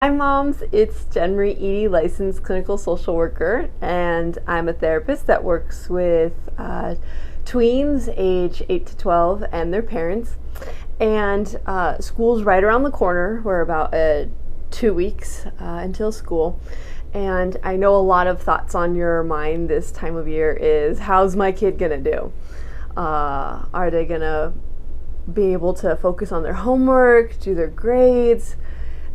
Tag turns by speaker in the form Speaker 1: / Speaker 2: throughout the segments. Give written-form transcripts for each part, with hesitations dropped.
Speaker 1: Hi, moms. It's Jen Marie Eady, licensed clinical social worker, and I'm a therapist that works with tweens age 8 to 12 and their parents. And school's right around the corner. We're about 2 weeks until school. And I know a lot of thoughts on your mind this time of year is, how's my kid going to do? Are they going to be able to focus on their homework, do their grades?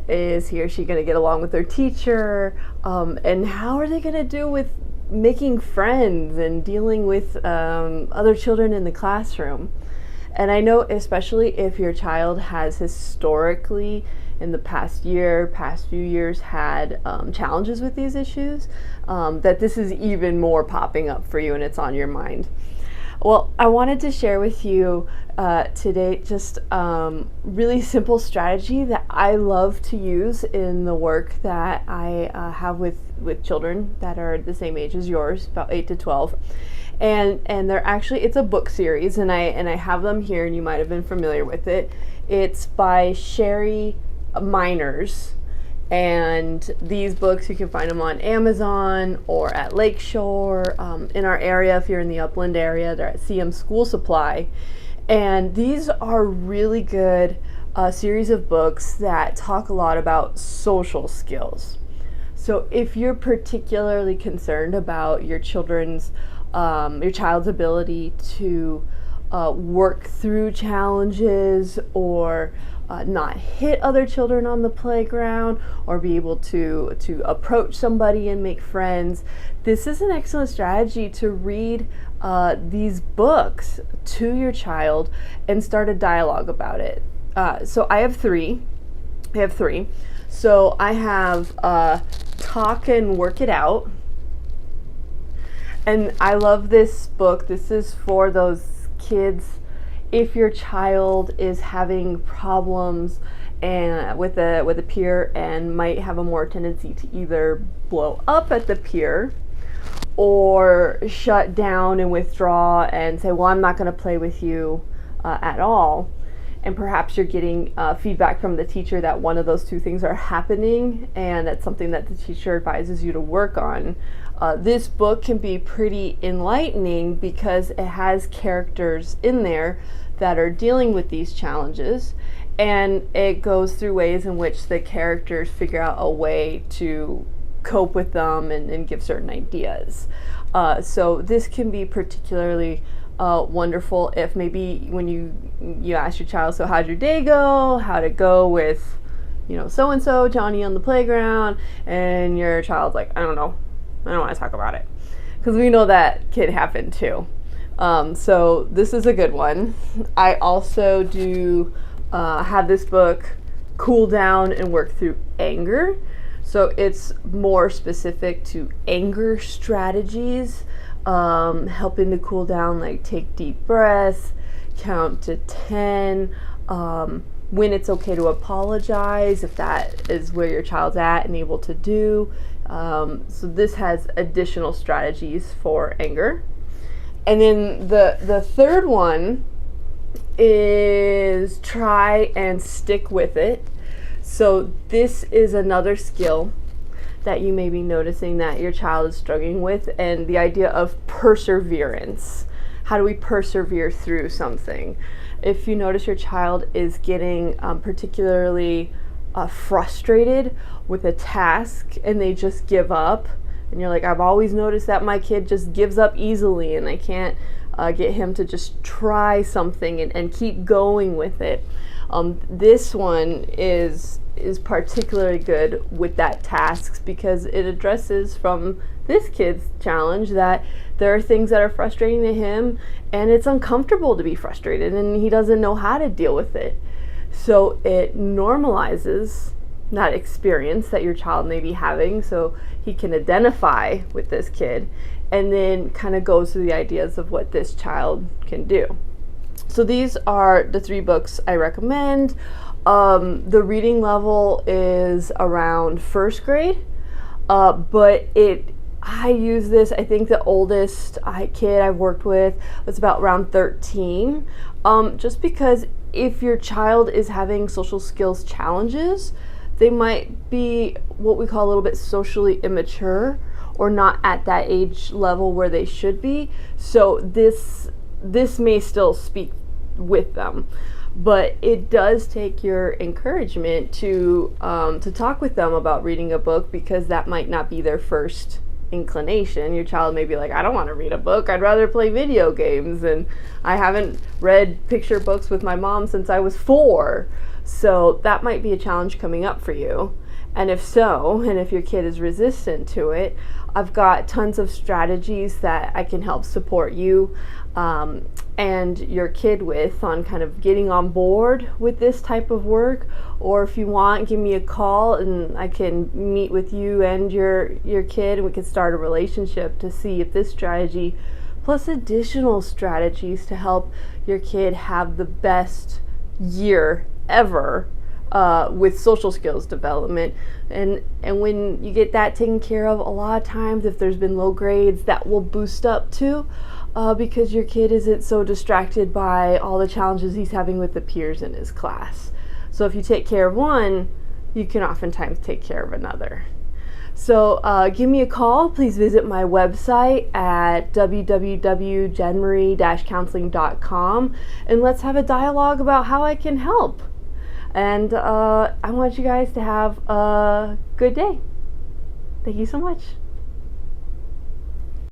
Speaker 1: Is he or she going to get along with their teacher? And how are they going to do with making friends and dealing with other children in the classroom? And I know, especially if your child has historically, in the past few years, had challenges with these issues, that this is even more popping up for you and it's on your mind. Well, I wanted to share with you today just really simple strategy that I love to use in the work that I have with children that are the same age as yours, about 8 to 12. And they're actually, it's a book series, and I have them here, and you might have been familiar with it. It's by Sherry Miners. And these books, you can find them on Amazon or at Lakeshore. In our area, if you're in the Upland area, they're at CM School Supply. And these are really good series of books that talk a lot about social skills. So if you're particularly concerned about your child's ability to work through challenges, or not hit other children on the playground, or be able to approach somebody and make friends, this is an excellent strategy to read these books to your child and start a dialogue about it. So I have three. So I have Talk and Work It Out. And I love this book. This is for those kids, if your child is having problems and with a peer and might have a more tendency to either blow up at the peer or shut down and withdraw and say, well, I'm not going to play with you at all. And perhaps you're getting feedback from the teacher that one of those two things are happening, and that's something that the teacher advises you to work on. This book can be pretty enlightening because it has characters in there that are dealing with these challenges, and it goes through ways in which the characters figure out a way to cope with them and give certain ideas. So this can be particularly wonderful if maybe when you ask your child, so how'd your day go? How'd it go with, so-and-so, Johnny on the playground? And your child's like, I don't know. I don't want to talk about it. Because we know that can happen too. So this is a good one. I also do have this book, Cool Down and Work Through Anger. So it's more specific to anger strategies, helping to cool down, like take deep breaths, count to 10, when it's okay to apologize, if that is where your child's at and able to do. So this has additional strategies for anger. And then the third one is Try and Stick With It. So this is another skill that you may be noticing that your child is struggling with, and the idea of perseverance. How do we persevere through something? If you notice your child is getting particularly frustrated with a task and they just give up, and you're like, I've always noticed that my kid just gives up easily and I can't get him to just try something and keep going with it. This one is particularly good with that tasks because it addresses from this kid's challenge that there are things that are frustrating to him and it's uncomfortable to be frustrated and he doesn't know how to deal with it. So it normalizes that experience that your child may be having, so he can identify with this kid and then kind of goes through the ideas of what this child can do. So these are the three books I recommend. The reading level is around first grade, but I use this, I think the oldest kid I've worked with was about around 13, just because if your child is having social skills challenges, they might be what we call a little bit socially immature or not at that age level where they should be. So this may still speak with them, but it does take your encouragement to talk with them about reading a book, because that might not be their first inclination. Your child may be like, I don't want to read a book, I'd rather play video games, and I haven't read picture books with my mom since I was 4. So that might be a challenge coming up for you. And if so, and if your kid is resistant to it, I've got tons of strategies that I can help support you and your kid with on kind of getting on board with this type of work. Or if you want, give me a call and I can meet with you and your kid, and we can start a relationship to see if this strategy plus additional strategies to help your kid have the best year ever with social skills development. And when you get that taken care of, a lot of times if there's been low grades, that will boost up too, because your kid isn't so distracted by all the challenges he's having with the peers in his class. So if you take care of one, you can oftentimes take care of another. So give me a call. Please visit my website at www.jenmarie-counseling.com, and let's have a dialogue about how I can help. And I want you guys to have a good day. Thank you so much.